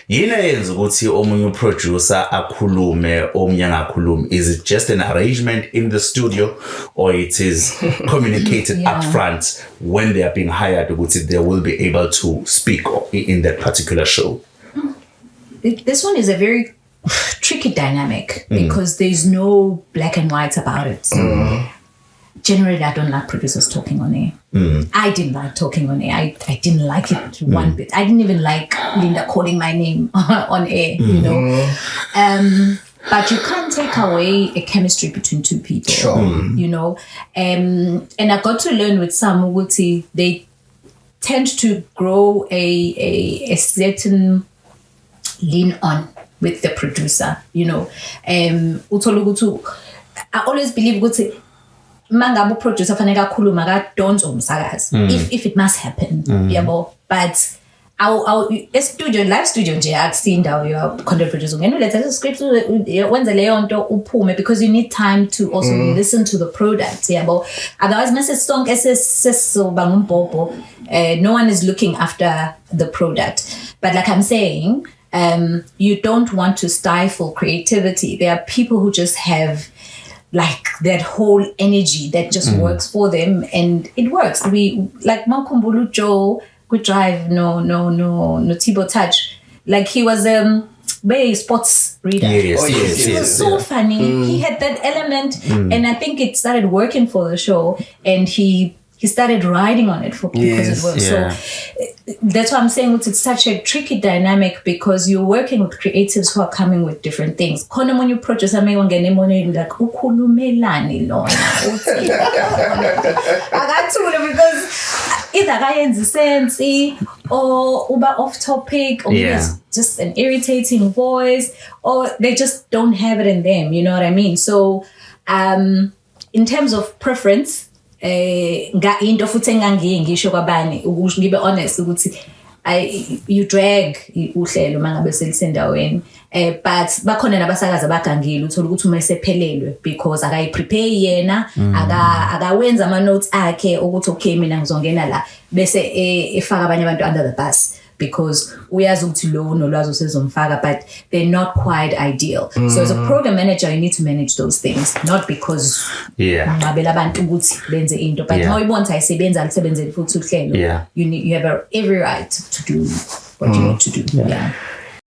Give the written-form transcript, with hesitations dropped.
Yini eyenza ukuthi omunye producer akhulume omunye angakhulumi? Is it just an arrangement in the studio, or it is communicated upfront when they are being hired ukuthi they will be able to speak in that particular show? This one is a very tricky dynamic because there's no black and white about it. So generally, I don't like producers talking on air. I didn't like talking on air. I didn't like it one bit. I didn't even like Linda calling my name on air, you know. But you can't take away a chemistry between two people, you know. And I got to learn with some Wuti, they tend to grow a certain lean on with the producer, you know. I always believe Wuti, mangabu producer faneka khuluma ka don't umsakazi if it must happen yabo, but our studio live studio nje akusi indawo your content producer ngene uletha script wenze leyo nto uphume, because you need time to also listen to the product yabo. Otherwise mase song esisoba ngumbhobho, no one is looking after the product. But like I'm saying, you don't want to stifle creativity. There are people who just have like that whole energy that just works for them, and it works. We like Makumbulu Joe, good drive, no Tibo touch. Like he was very sports reader. Yes, he was so funny. He had that element, and I think it started working for the show, and he started riding on it because it worked. So that's why I'm saying it's such a tricky dynamic, because you're working with creatives who are coming with different things. Khona when you produce, I may want to get like ukhulumelani lona. I got to because either kayenza sense or uba off topic, or it's just an irritating voice, or they just don't have it in them. You know what I mean? So, in terms of preference, nga into futhi engangiye ngisho kwabani ukuthi ngibe honest ukuthi you drag uhlelo mangabe selisendaweni, but bakhona nabasakaza bagangile uthola ukuthi uma esephelelwe because akayiprepare yena, akawenza ama notes akhe ukuthi okay mina ngizongena la bese efaka abanye abantu under the bus because uyazi ukuthi lo nolwazi usezomfaka, but they're not quite ideal. So as a program manager, you need to manage those things, not because ngabela abantu ukuthi benze into, but mawuyibona ayisebenza alisebenzele futhi uhlelo, you have every right to do what you need to do.